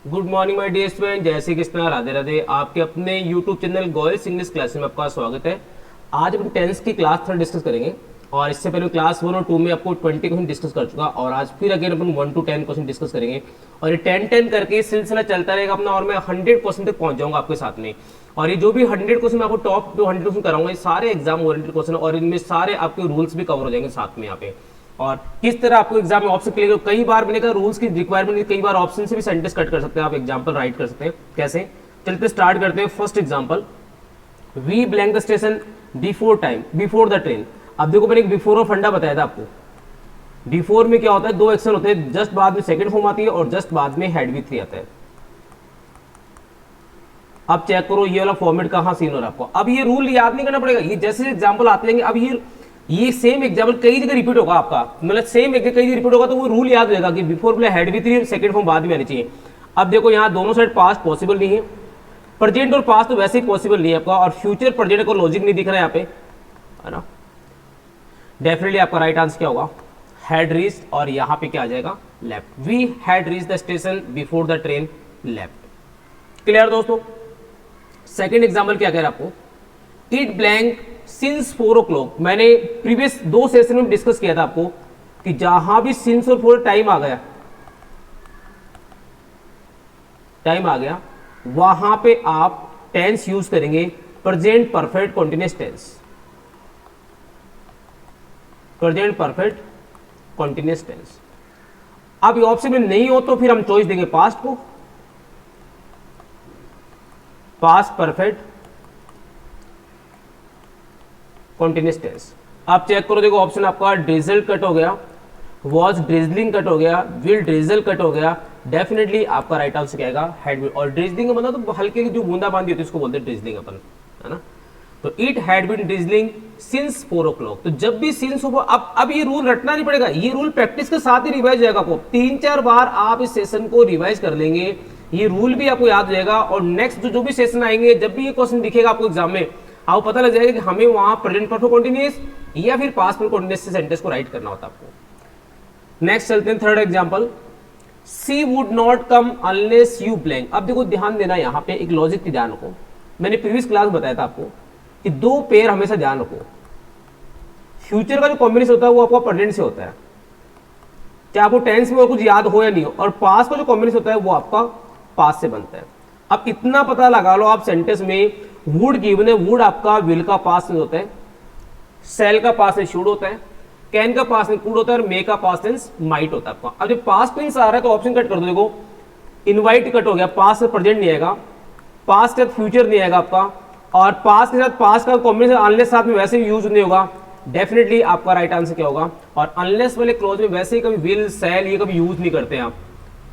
Good morning my dear student, जय श्री कृष्णा, राधे राधे। आपके अपने YouTube channel Goyal's English class में आपका स्वागत है। आज अपन टेंस की क्लास 3 डिस्कस करेंगे और इससे पहले क्लास 1 और 2 में आपको 20 क्वेश्चन डिस्कस कर चुका और आज फिर again upon 1 to 10 question discuss करेंगे और ये 10 करके सिलसिला चलता रहेगा अपना और मैं 100% तक पहुंच जाऊंगा आपके साथ में। और ये जो भी 100 क्वेश्चन मैं आपको टॉप 200 क्वेश्चन कराऊंगा, ये सारे एग्जाम ओरिएंटेड क्वेश्चन और इनमें सारे आपके रूल्स भी कवर हो जाएंगे साथ में यहाँ पे। और किस तरह आपको एग्जाम में ऑप्शन क्लियर, कई बार मैंने कहा रूल्स की रिक्वायरमेंट, कई बार ऑप्शन से भी सेंटेंस कट कर सकते हैं आप, एग्जांपल राइट कर सकते हैं। कैसे, चलते स्टार्ट करते हैं। First example, we blank the station before time, before the train. अब देखो मैंने एक बिफोर और फंडा बताया था आपको। बिफोर में क्या होता है, दो एक्शन होते हैं, जस्ट बाद में सेकंड फॉर्म आती है और जस्ट बाद में हैड विथ थ्री आता है। अब चेक करो ये वाला फॉर्मेट कहां सीन हो रहा है आपको। अब ये रूल याद नहीं करना पड़ेगा, ये जैसे एग्जांपल आते जाएंगे। अब ये सेम एग्जांपल कई जगह रिपीट होगा आपका, मतलब सेम एक कई जगह रिपीट होगा तो वो रूल याद हो जाएगा कि before play had with three, second form बाद में आनी चाहिए। अब देखो यहाँ दोनों साइड पास्ट पॉसिबल नहीं है, प्रेजेंट और पास्ट तो वैसे ही पॉसिबल नहीं है आपका, और फ्यूचर प्रेजेंट को लॉजिक नहीं दिख रहा है यहाँ पे, है ना। डेफिनेटली आपका राइट आंसर क्या होगा, हैड रीच्ड, और यहाँ पे क्या आ जाएगा, left. We had reached the station before the train left. Clear दोस्तों। सेकेंड एग्जाम्पल क्या कह रहा है आपको, इट ब्लैंक सिंस 4 o'clock। मैंने प्रीवियस 2 सेशन में डिस्कस किया था आपको कि जहां भी सिंस और 4 टाइम आ गया वहां पे आप टेंस यूज करेंगे present perfect continuous tense, present perfect continuous tense. अब ये ऑप्शन में नहीं हो तो फिर हम चॉइस देंगे पास्ट को, पास्ट परफेक्ट कॉन्टिन्यूअस टेंस। आप चेक करो, देखो ऑप्शन आपका ड्रिजल कट हो गया, वॉज ड्रिजलिंग कट हो गया, विल ड्रिजल कट हो गया। डेफिनेटली आपका राइट आंसर क्या आएगा, हैड बीन। और ड्रिजलिंग का मतलब तो हल्के की जो बूंदाबांदी होती है उसको बोलते हैं ड्रिजलिंग अपन, है ना। तो it had been drizzling since 4 o'clock। तो जब भी सिंस हो, अब ये रूल रटना नहीं पड़ेगा, ये रूल प्रैक्टिस के साथ ही रिवाइज जाएगा आपको। 3-4 बार आप इस सेशन को रिवाइज कर लेंगे, ये रूल भी आपको याद हो जाएगा। और नेक्स्ट जो भी सेशन आएंगे, जब भी ये क्वेश्चन दिखेगा आपको एग्जाम में, आपको पता लग जाएगा कि हमें वहां प्रेजेंट परफेक्ट कॉन्टिन्यूअस या फिर पास्ट परफेक्ट कॉन्टिन्यूअस से सेंटेंस को राइट करना होता है आपको। नेक्स्ट चलते हैं third example, she would not come unless you blank. अब देखो ध्यान देना, यहाँ पे एक लॉजिक की ध्यान रखो। मैंने प्रीवियस क्लास में बताया था आपको कि 2 पेयर हमेशा ध्यान रखो। फ्यूचर का जो कॉम्बिनेशन होता है वो आपका प्रेजेंट से होता है, चाहे आपको टेंस में और कुछ याद हो या नहीं हो, और पास्ट का जो कॉम्बिनेशन होता है वो आपका पास्ट से बनता है। अब इतना पता लगा लो आप सेंटेंस में, वुड गिवन है, वुड आपका विल का पास्ट टेंस होता है, सेल का पास्ट टेंस शुड होता है, कैन का पास्ट टेंस कुड होता है और मे का पास्ट टेंस माइट होता है आपका। अब जब पास्ट टेंस आ रहा है तो ऑप्शन कट कर दो। देखो इनवाइट कट हो गया, पास्ट से प्रेजेंट नहीं आएगा, पास्ट के साथ फ्यूचर नहीं आएगा आपका, और पास्ट के साथ पास्ट का कॉम्बिनेशन अनलेस साथ में वैसे भी यूज नहीं होगा। डेफिनेटली आपका राइट आंसर क्या होगा, और अनलेस वाले क्लॉज में वैसे ही कभी विल सेल ये कभी यूज नहीं करते हैं आप।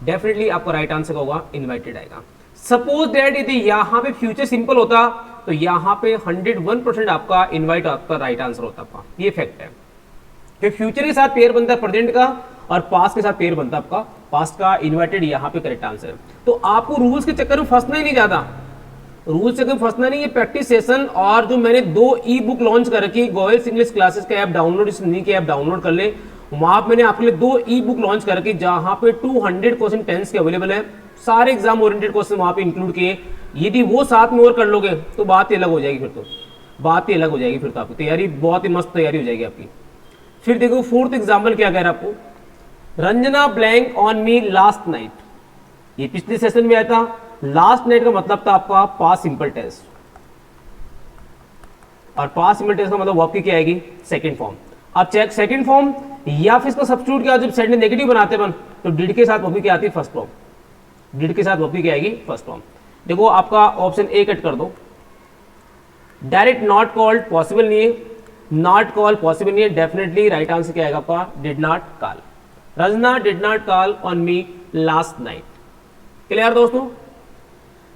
डेफिनेटली आपका राइट आंसर होगा इनवाइटेड आएगा। सपोज दैट यदि यहाँ पे फ्यूचर सिंपल होता तो यहाँ पे 101% आपका इनवाइट आपका राइट आंसर होता आपका। ये फैक्ट है कि फ्यूचर के साथ पेयर बनता है प्रेजेंट का और पास्ट के साथ पेयर बनता है आपका पास्ट का। इनवाइटेड यहाँ पे करेक्ट आंसर है। तो आपको रूल्स के चक्कर में फंसना ही नहीं, ज्यादा रूल्स के चक्कर में फंसना नहीं। ये प्रैक्टिस सेशन और जो मैंने 2 ई बुक लॉन्च कर रखी, गोयल्स इंग्लिश क्लासेस का ऐप डाउनलोड, इस लिंक की ऐप डाउनलोड कर ले। वहां मैंने आपके लिए 2 ई बुक लॉन्च कर रखी जहां पे 200 क्वेश्चन टेंस के अवेलेबल है, सारे एग्जाम ओरिएंटेड क्वेश्चन वहां पे इंक्लूड किए। यदि वो साथ में और कर लोगे तो बात ही अलग हो जाएगी, फिर तो बात ही अलग हो जाएगी, फिर तो आपकी तैयारी बहुत ही मस्त तैयारी हो जाएगी आपकी। फिर देखो फोर्थ एग्जाम्पल क्या कह रहा है आपको, Ranjana blank on me last night. ये पिछले सेशन में आया था। लास्ट नाइट का मतलब था आपका पास्ट सिंपल टेंस, और पास्ट सिंपल टेंस का मतलब आपकी क्या आएगी, सेकंड फॉर्म। अब चेक सेकंड फॉर्म या फिर इसका सब्स्टिट्यूट क्या, जब सेंटेंस नेगेटिव बनाते हैं तो डिड के साथ वॉकी क्या आती है, फर्स्ट फॉर्म। डिड के साथ वॉकी क्या आएगी, फर्स्ट फॉर्म। देखो आपका ऑप्शन ए कट कर दो, डायरेक्ट नॉट कॉल्ड पॉसिबल नहीं है, नॉट कॉल पॉसिबल नहीं है। डेफिनेटली राइट आंसर क्या आएगा आपका, did not call. Rajna did not call on me last night. Clear दोस्तों।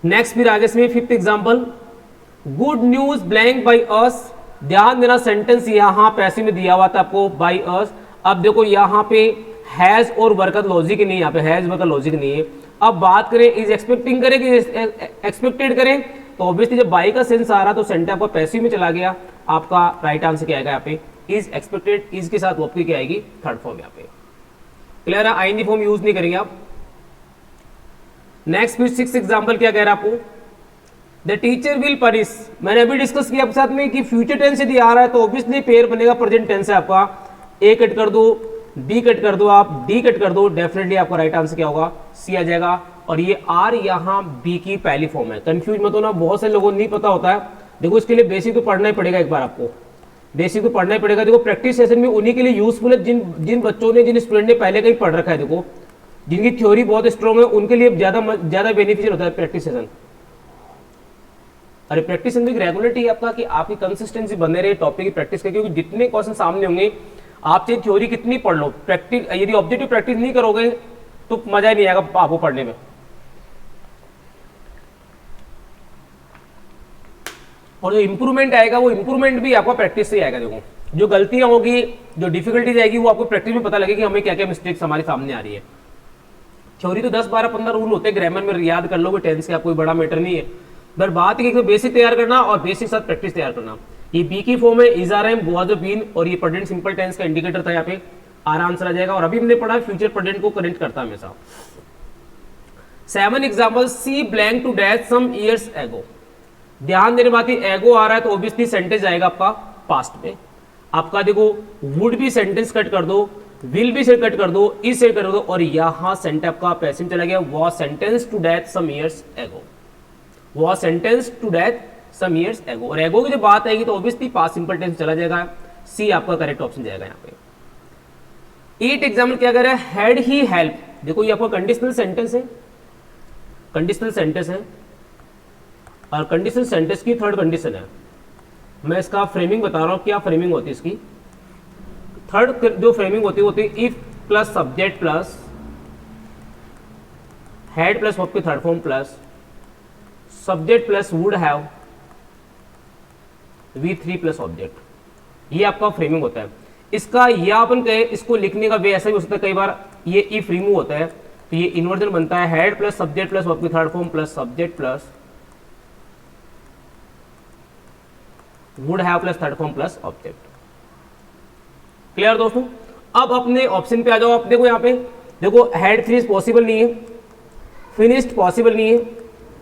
नेक्स्ट फिर आगे से fifth example, good news blank by us. ध्यान देना सेंटेंस यहां पैसे में दिया हुआ था आपको, बाय अस। अब देखो यहां पे हैज और वर्क का लॉजिक नहीं है, यहाँ पे हैज वर्क का लॉजिक नहीं है। अब बात करें इज एक्सपेक्टिंग करें कि एक्सपेक्टेड करें, तो ऑब्वियसली जब बाई का सेंस आ रहा तो सेंटेंस आपका पैसिव में चला गया। आपका राइट आंसर क्या आएगा यहाँ पे, इज एक्सपेक्टेड। इज के साथ वर्ब की क्या आएगी, थर्ड फॉर्म यहाँ पे। क्लियर है, आईएनजी फॉर्म यूज नहीं करेंगे आप। नेक्स्ट फिर 6 एग्जाम्पल क्या कह रहा है आपको, द टीचर विल पनिश। मैंने अभी डिस्कस किया आपके साथ में कि फ्यूचर टेंस यदि आ रहा है तो ऑब्वियसली पेयर बनेगा, प्रेजेंट टेंस है आपका, ए कट कर दो, बी कट कर दो, आप डी कट कर दो, डेफिनेटली आपका राइट आंसर क्या होगा, सी आ जाएगा। और ये आर यहाँ बी की पहली फॉर्म है, कंफ्यूज मत होना, बहुत से लोगों को नहीं पता होता है। देखो इसके लिए बेसिक तो पढ़ना ही पड़ेगा, एक बार आपको बेसिक तो पढ़ना ही पड़ेगा। देखो प्रैक्टिस सेशन में उन्हीं के लिए यूजफुल है जिन बच्चों ने, जिन स्टूडेंट ने पहले कहीं पढ़ रखा है, देखो जिनकी थ्योरी बहुत स्ट्रॉन्ग है उनके लिए ज्यादा बेनिफिशियल होता है प्रैक्टिस सेशन। अरे प्रैक्टिस सेशन की रेगुलरिटी है आपका कि आपकी कंसिस्टेंसी बने रहे टॉपिक की प्रैक्टिस के, क्योंकि जितने क्वेश्चन सामने होंगे आप चाहे थ्योरी कितनी पढ़ लो, प्रैक्टिस यदि ऑब्जेक्टिव प्रैक्टिस नहीं करोगे तो मजा ही नहीं आएगा आपको पढ़ने में। और जो इंप्रूवमेंट आएगा वो इंप्रूवमेंट भी आपको प्रैक्टिस से आएगा। देखो जो गलतियां होगी, जो डिफिकल्टीज आएगी, वो आपको प्रैक्टिस में पता लगेगा कि हमें क्या क्या मिस्टेक्स हमारे सामने आ रही है। थ्योरी तो 10 12 15 रूल होते हैं, ग्रामर में याद कर लोगे, टेंस का कोई बड़ा मैटर नहीं है। पर बात है कि बेसिक तैयार करना और बेसिक साथ प्रैक्टिस तैयार करना। ये बी की फॉर्म है, is are am was been, और ये प्रेजेंट सिंपल टेंस का इंडिकेटर था, यहाँ पे आर आंसर आ जाएगा। और अभी हमने पढ़ा फ्यूचर प्रेजेंट को कनेक्ट करता है हमेशा। 7 example, she blank to death some years ago. ध्यान देने बात, एगो आ रहा है तो ऑब्वियसली सेंटेंस आएगा आपका पास्ट में। आपका देखो वुड भी सेंटेंस कट कर दो, विल भी से कट कर दो, इस से कर दो, और यहां सेंटेंस आपका पैसिव चला गया, was sentence to death some years ago, was sentence to death some years ago. और एगो की जब बात आएगी तो ऑब्वियसली पास्ट सिंपल टेंस चला जाएगा, सी आपका करेक्ट ऑप्शन जाएगा यहाँ पे। 8 एग्जाम्पल क्या कर रहा है, हैड ही हेल्प। देखो ये आपका कंडीशनल सेंटेंस है, कंडीशनल सेंटेंस है, और कंडीशनल सेंटेंस की थर्ड कंडीशन है। मैं इसका फ्रेमिंग बता रहा हूं, क्या फ्रेमिंग होती है इसकी। थर्ड जो फ्रेमिंग होती है if plus subject plus had plus verb की third form plus subject plus would have V3 plus object, ये आपका फ्रेमिंग होता है। इसका या अपन कहे, इसको लिखने का वे ऐसा भी हो सकता है, कई बार ये इफ रिमूव होता है तो ये इन्वर्जन बनता है, had plus subject plus verb की third form plus subject plus would have plus third form plus object. Clear दोस्तों। अब अपने ऑप्शन पे आ जाओ। आप देखो यहाँ पे, देखो हैड फिनिश पॉसिबल नहीं है, फिनिश्ड पॉसिबल नहीं है,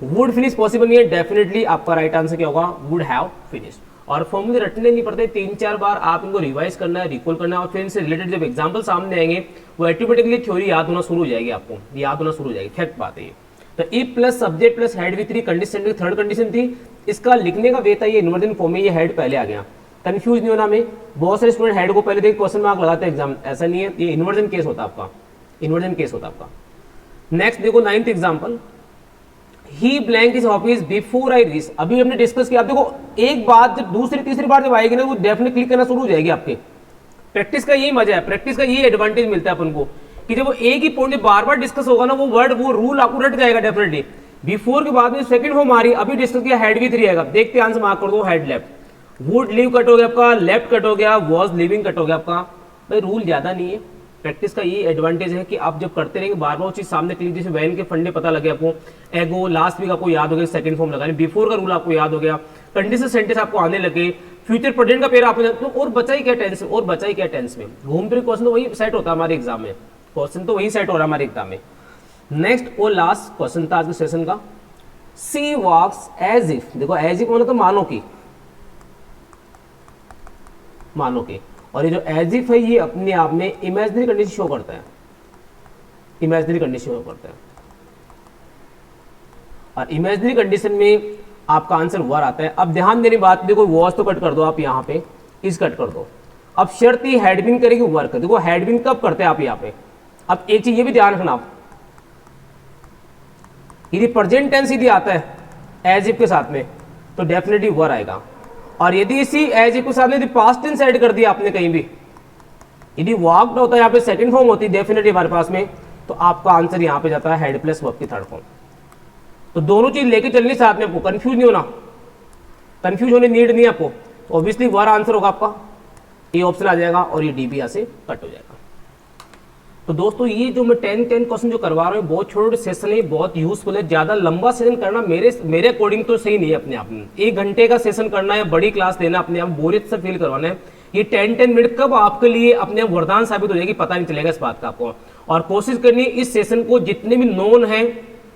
वुड फिनिश पॉसिबल नहीं है, डेफिनेटली आपका राइट आंसर क्या होगा, वुड हैव फिनिश्ड। और फॉर्मूले रटने नहीं पड़ते, 3-4 बार आप इनको रिवाइज करना है, रिकॉल करना है, और फिर इनसे रिलेटेड जब एग्जाम्पल सामने आएंगे वो ऑटोमेटिकली थ्योरी याद होना शुरू हो जाएगी, आपको याद होना शुरू हो जाएगी। फैक्ट बात है ये। तो if plus subject plus head V3 condition की थर्ड कंडीशन थी, इसका लिखने का वे था ये इन्वर्जन फॉर्म में, ये हेड पहले आ गया। कंफ्यूज नहीं होना, में बहुत सारे स्टूडेंट हेड को पहले देख क्वेश्चन मार्क लगाते हैं एग्जाम, ऐसा नहीं है, ये इन्वर्जन केस होता है आपका, इन्वर्जन केस होता है आपका। नेक्स्ट देखो 9th example, he blank is hobbies before I reach. अभी हमने डिस्कस किया, आप देखो एक बात दूसरी तीसरी बार जब आएगी ना वो डेफिनेटली क्लिक करना शुरू हो जाएगी आपके। प्रैक्टिस का यही मजा है, प्रैक्टिस का यही एडवांटेज मिलता है अपन को कि जब वो एक ही पॉइंट बार बार डिस्कस होगा ना, वो वर्ड वो रूल आपको रट जाएगा डेफिनेटली। बिफोर के बाद में सेकंड फॉर्म आ रही, अभी डिस्कस किया हेड V3 आएगा, देखते आंसर मार्क कर दो, head left, would leave cut हो गया आपका, लेफ्ट कट हो गया, वॉज लिविंग कट हो गया आपका। भाई रूल ज्यादा नहीं है, प्रैक्टिस का ये एडवांटेज है कि आप जब करते रहेंगे बार बार चीज सामने क्लिक, जैसे वैन के फंडे पता लगे आपको, एगो लास्ट वीक आपको याद हो गया, सेकंड फॉर्म लगाने, बिफोर का रूल आपको याद हो गया, कंडीशनल सेंटेंस आपको आने लगे, फ्यूचर प्रेजेंट का पेयर आपको, तो और बचा ही क्या टेंस में, और बचा ही क्या टेंस में। घूम फिर क्वेश्चन तो वही सेट होता है हमारे एग्जाम में, क्वेश्चन तो वही सेट हो रहा है हमारे एग्जाम में। नेक्स्ट और लास्ट क्वेश्चन था आज के सेशन का, सी वॉक्स एज इफ। देखो एज इफ मतलब तो मानो की, मानो की, और ये जो एज इफ है ये अपने आप में इमेजिनरी कंडीशन शो करता है, इमेजिनरी कंडीशन शो करता है। और इमेजिनरी कंडीशन में आपका आंसर वर आता है। अब ध्यान देने बात, देखो वॉज तो कट कर दो आप, यहाँ पे इस कट कर दो। अब शर्त ही हैड बीन करेगी वर्क। देखो हैड बीन कब करते हैं आप यहाँ पे, अब एक चीज ये भी ध्यान रखना आप, यदि प्रेजेंट टेंस यदि आता है एज इफ के साथ में तो डेफिनेटली वर आएगा। और यदि इसी एज इफ के साथ में यदि पास्ट टेंस ऐड कर दिया आपने कहीं भी, यदि वॉक्ड होता है यहाँ पे सेकंड फॉर्म होती है डेफिनेटली हमारे पास में, तो आपका आंसर यहाँ पे जाता है हेड प्लस वर्ब की थर्ड फॉर्म। तो दोनों चीज लेके चलनी साथ में, आपको कंफ्यूज नहीं होना, कंफ्यूज होने नीड नहीं आपको। ऑब्वियसली वर आंसर होगा आपका, ये ऑप्शन आ जाएगा और ये डी भी यहाँ से कट हो जाएगा। तो दोस्तों ये जो मैं 10 क्वेश्चन जो करवा रहा हूँ बहुत छोटे सेशन है, बहुत यूजफुल है। ज्यादा लंबा सेशन करना मेरे अकॉर्डिंग तो सही नहीं है अपने आप में। 1 घंटे का सेशन करना है, बड़ी क्लास देना, अपने आप बोरियत से फील करवाना है। ये 10 मिनट कब आपके लिए अपने आप वरदान साबित हो जाएगी पता नहीं चलेगा इस बात का आपको। और कोशिश करनी इस सेशन को जितने भी नॉन है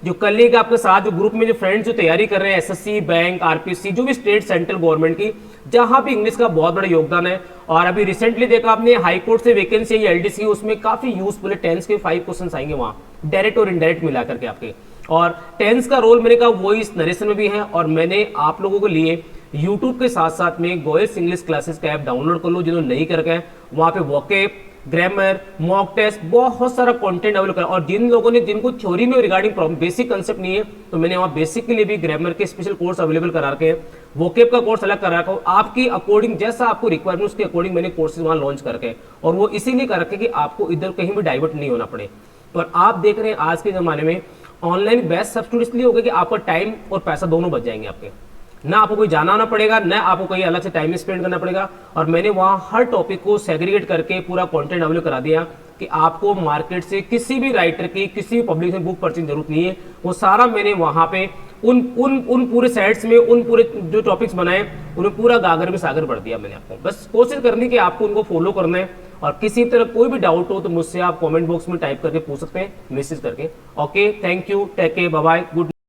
जो कलीग आपके साथ जो ग्रुप में जो फ्रेंड्स जो तैयारी कर रहे हैं एसएससी, बैंक, आरपीसी, जो भी स्टेट सेंट्रल गवर्नमेंट की, जहां भी इंग्लिश का बहुत बड़ा योगदान है। और अभी रिसेंटली देखा आपने हाई कोर्ट से वैकेंसी है एलडीसी, उसमें काफी यूजफुल है, 10 के 5 क्वेश्चन आएंगे वहां, डायरेक्ट और इनडायरेक्ट मिला करके आपके। और टेंस का रोल मैंने कहा वो इस नरेशन में भी है। और मैंने आप लोगों के लिए यूट्यूब के साथ साथ में गोयल्स इंग्लिश क्लासेस का ऐप डाउनलोड कर लो, जिन्होंने नहीं करके है वहां पे वोकैब, ग्रामर, मॉक टेस्ट, बहुत सारा कंटेंट अवेलेबल करा। और जिन लोगों ने जिनको थ्योरी में रिगार्डिंग बेसिक कंसेप्ट नहीं है, तो मैंने वहाँ बेसिक के लिए भी ग्रामर के स्पेशल कोर्स अवेलेबल करा रखे हैं, वोकैब का कोर्स अलग करा रखा हूँ, आपकी अकॉर्डिंग जैसा आपको रिक्वायरमेंट उसके अकॉर्डिंग मैंने कोर्सेज वहाँ लॉन्च करके। और वो इसीलिए कर रखे कि आपको इधर कहीं भी डाइवर्ट नहीं होना पड़े। और आप देख रहे हैं आज के जमाने में ऑनलाइन बेस्ट सब्स्टिट्यूट इसलिए होगा कि आपका टाइम और पैसा दोनों बच जाएंगे आपके, ना आपको कोई जाना आना पड़ेगा, ना आपको कहीं अलग से टाइम स्पेंड करना पड़ेगा। और मैंने वहां हर टॉपिक को सेग्रीगेट करके पूरा कंटेंट अवेलेबल करा दिया कि आपको मार्केट से किसी भी राइटर की, किसी भी पब्लिकेशन बुक परचेज जरूरत नहीं है। वो सारा मैंने वहां पे उन पूरे साइट्स में उन पूरे जो टॉपिक्स बनाए उन्हें पूरा गागर में सागर भर दिया मैंने आपको। बस कोशिश करनी कि आपको उनको फॉलो करना है। और किसी तरह कोई भी डाउट हो तो मुझसे आप कमेंट बॉक्स में टाइप करके पूछ सकते हैं, मैसेज करके। Okay, thank you, take care, bye bye, good.